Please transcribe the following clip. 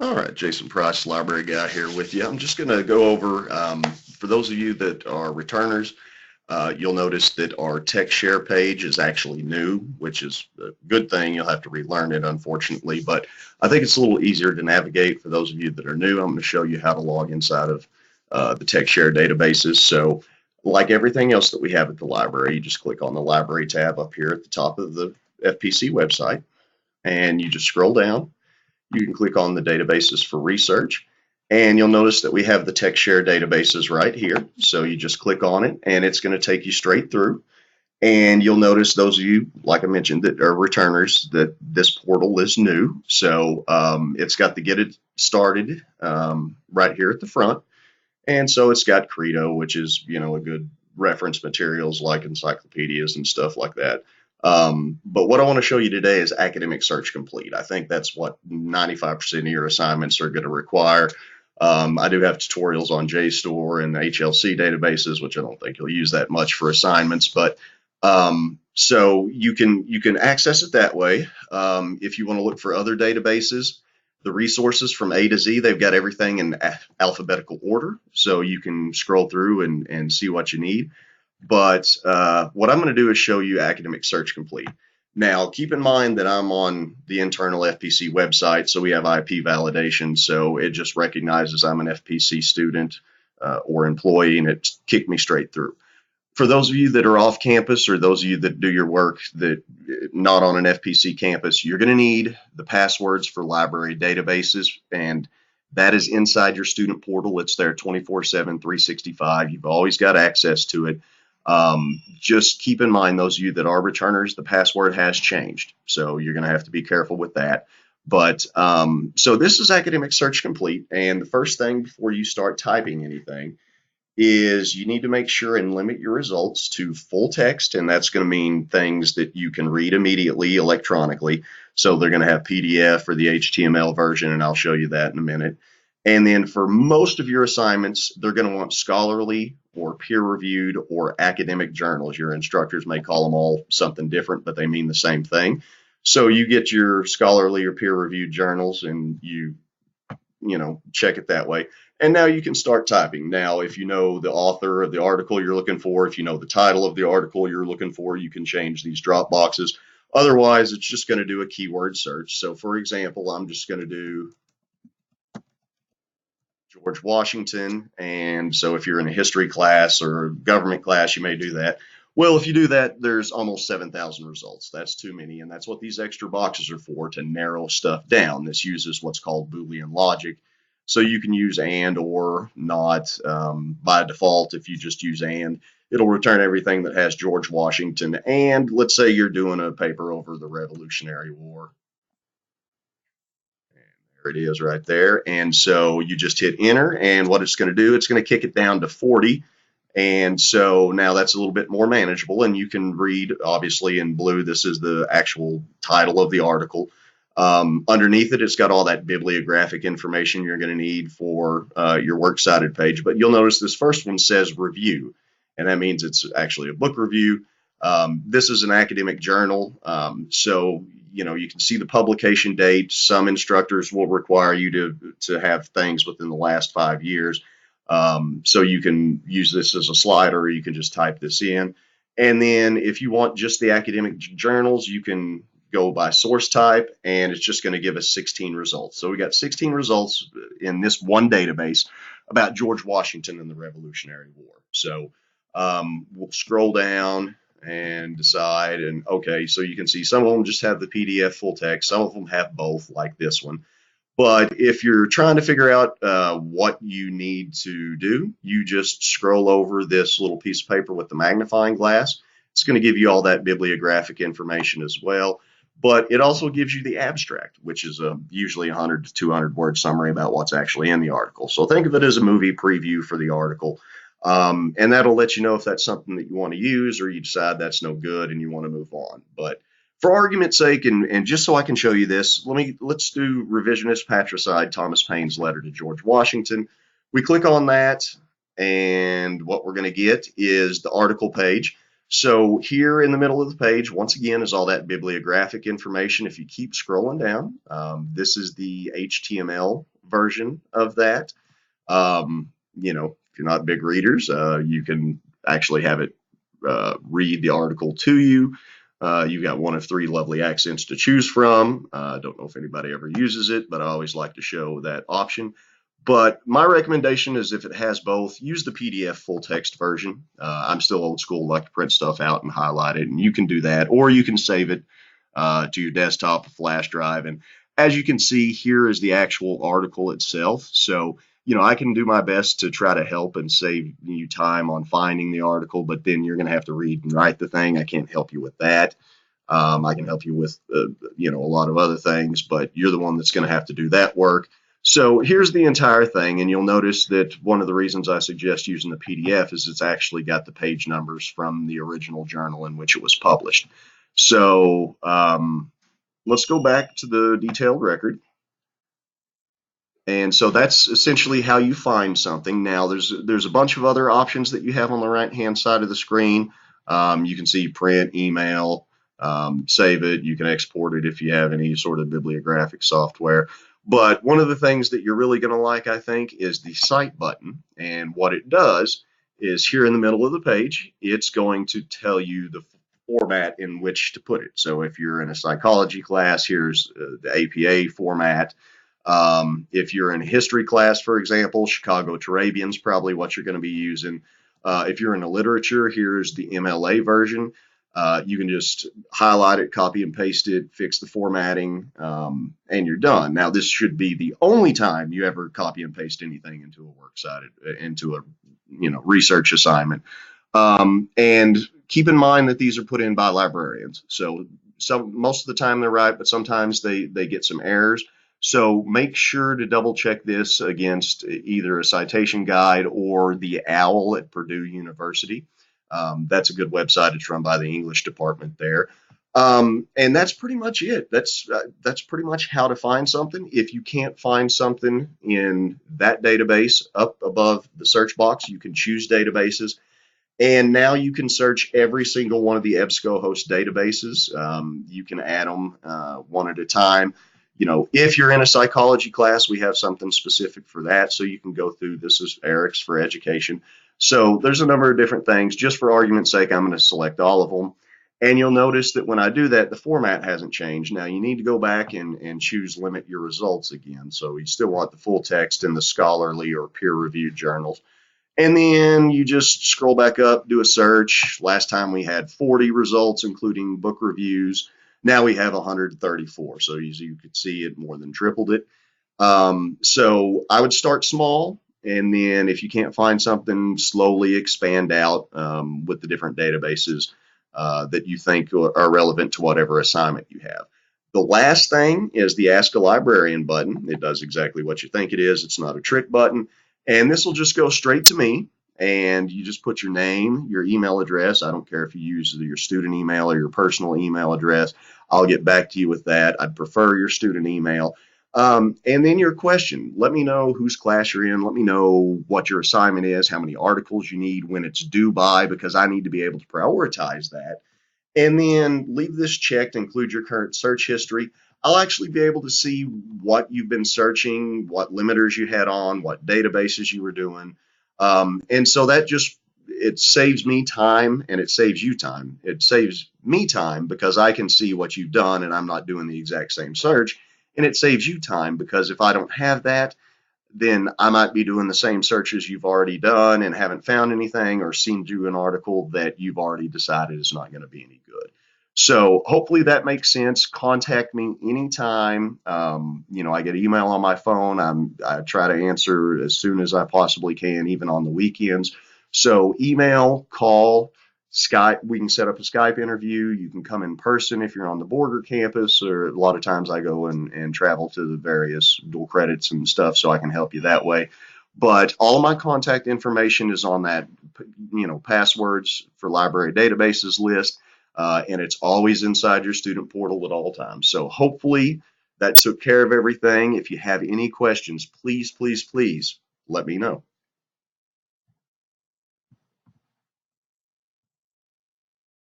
All right, Jason Price, library guy here with you. I'm just going to go over, for those of you that are returners, you'll notice that our TexShare page is actually new, which is a good thing. You'll have to relearn it, unfortunately, but I think it's a little easier to navigate for those of you that are new. I'm going to show you how to log inside of the TexShare databases. So, like everything else that we have at the library, you just click on the library tab up here at the top of the FPC website, and you just scroll down. You can click on the databases for research, and you'll notice that we have the TexShare databases right here. So you just click on it, and it's going to take you straight through. And you'll notice, those of you, like I mentioned, that are returners, that this portal is new. So it's got the get it started right here at the front. And so it's got Credo, which is, a good reference materials like encyclopedias and stuff like that. But what I want to show you today is Academic Search Complete. I think that's what 95% of your assignments are going to require. I do have tutorials on JSTOR and HLC databases, which I don't think you'll use that much for assignments, but so you can access it that way. If you want to look for other databases, the resources from A to Z, they've got everything in alphabetical order, so you can scroll through and see what you need. But what I'm going to do is show you Academic Search Complete. Now, keep in mind that I'm on the internal FPC website, so we have IP validation, so it just recognizes I'm an FPC student or employee, and it kicked me straight through. For those of you that are off campus, or those of you that do your work that not on an FPC campus, you're going to need the passwords for library databases, and that is inside your student portal. It's there 24/7, 365. You've always got access to it. Just keep in mind, those of you that are returners, the password has changed, so you're going to have to be careful with that. But so this is Academic Search Complete, and the first thing before you start typing anything is you need to make sure and limit your results to full text, and that's going to mean things that you can read immediately electronically. So they're going to have PDF or the HTML version, and I'll show you that in a minute. And then for most of your assignments, they're going to want scholarly or peer-reviewed or academic journals. Your instructors may call them all something different, but they mean the same thing. So you get your scholarly or peer-reviewed journals, and you check it that way. And now you can start typing. Now, if you know the author of the article you're looking for, if you know the title of the article you're looking for, you can change these drop boxes. Otherwise, it's just going to do a keyword search. So, for example, I'm just going to do George Washington. And so if you're in a history class or government class, you may do that. Well, if you do that, there's almost 7,000 results. That's too many, and that's what these extra boxes are for, to narrow stuff down. This uses what's called Boolean logic. So you can use and or not. By default, if you just use and, it'll return everything that has George Washington. And let's say you're doing a paper over the Revolutionary War. There it is right there. And so you just hit enter, and what it's going to do, it's going to kick it down to 40. And so now that's a little bit more manageable, and you can read, obviously, in blue. This is the actual title of the article. Underneath it, it's got all that bibliographic information you're going to need for your works cited page. But you'll notice this first one says review, and that means it's actually a book review. This is an academic journal, so you can see the publication date. Some instructors will require you to have things within the last 5 years. So you can use this as a slider, or you can just type this in. And then if you want just the academic journals, you can go by source type, and it's just going to give us 16 results. So we got 16 results in this one database about George Washington and the Revolutionary War. So we'll scroll down and decide, and okay, so you can see some of them just have the PDF full text, some of them have both, like this one. But if you're trying to figure out what you need to do, you just scroll over this little piece of paper with the magnifying glass. It's going to give you all that bibliographic information as well. But it also gives you the abstract, which is usually a 100 to 200 word summary about what's actually in the article. So think of it as a movie preview for the article. And that'll let you know if that's something that you want to use, or you decide that's no good and you want to move on. But for argument's sake, and just so I can show you this, let's do Revisionist Patricide, Thomas Paine's letter to George Washington. We click on that, and what we're going to get is the article page. So here in the middle of the page, once again, is all that bibliographic information. If you keep scrolling down, this is the HTML version of that. If you're not big readers, you can actually have it read the article to you. You've got one of three lovely accents to choose from. I don't know if anybody ever uses it, but I always like to show that option. But my recommendation is if it has both, use the PDF full text version. I'm still old school, like to print stuff out and highlight it, and you can do that, or you can save it to your desktop, a flash drive. And as you can see, here is the actual article itself. So, I can do my best to try to help and save you time on finding the article, but then you're going to have to read and write the thing. I can't help you with that. I can help you with, a lot of other things, but you're the one that's going to have to do that work. So here's the entire thing, and you'll notice that one of the reasons I suggest using the PDF is it's actually got the page numbers from the original journal in which it was published. So let's go back to the detailed record. And so that's essentially how you find something. Now there's a bunch of other options that you have on the right hand side of the screen. You can see print, email, save it. You can export it if you have any sort of bibliographic software. But one of the things that you're really going to like, I think, is the Cite button. And what it does is here in the middle of the page, it's going to tell you the format in which to put it. So if you're in a psychology class, here's the APA format. If you're in a history class, for example, Chicago Turabian's probably what you're going to be using. If you're in a literature, here's the MLA version. You can just highlight it, copy and paste it, fix the formatting, and you're done. Now, this should be the only time you ever copy and paste anything into a works cited, into a research assignment. And keep in mind that these are put in by librarians. So most of the time they're right, but sometimes they get some errors. So make sure to double check this against either a citation guide or the OWL at Purdue University. That's a good website. It's run by the English department there. And that's pretty much it. That's pretty much how to find something. If you can't find something in that database, up above the search box, you can choose databases. And now you can search every single one of the EBSCO host databases. You can add them one at a time. If you're in a psychology class, we have something specific for that. So you can go through, this is Eric's for education. So there's a number of different things. Just for argument's sake, I'm going to select all of them. And you'll notice that when I do that, the format hasn't changed. Now you need to go back and choose limit your results again. So you still want the full text in the scholarly or peer-reviewed journals. And then you just scroll back up, do a search. Last time we had 40 results, including book reviews. Now we have 134. So as you could see, it more than tripled it. So I would start small. And then if you can't find something, slowly expand out with the different databases that you think are relevant to whatever assignment you have. The last thing is the Ask a Librarian button. It does exactly what you think it is. It's not a trick button. And this will just go straight to me. And you just put your name, your email address. I don't care if you use your student email or your personal email address. I'll get back to you with that. I'd prefer your student email. And then your question. Let me know whose class you're in. Let me know what your assignment is, how many articles you need, when it's due by, because I need to be able to prioritize that. And then leave this checked, include your current search history. I'll actually be able to see what you've been searching, what limiters you had on, what databases you were doing. And so it saves me time and it saves you time. It saves me time because I can see what you've done and I'm not doing the exact same search. And it saves you time because if I don't have that, then I might be doing the same searches you've already done and haven't found anything, or seen you an article that you've already decided is not going to be any good. So hopefully that makes sense. Contact me anytime. I get email on my phone. I try to answer as soon as I possibly can, even on the weekends. So email, call, Skype. We can set up a Skype interview. You can come in person if you're on the Borger campus, or a lot of times I go and travel to the various dual credits and stuff, so I can help you that way. But all my contact information is on that, passwords for library databases list. And it's always inside your student portal at all times. So hopefully that took care of everything. If you have any questions, please, please, please let me know.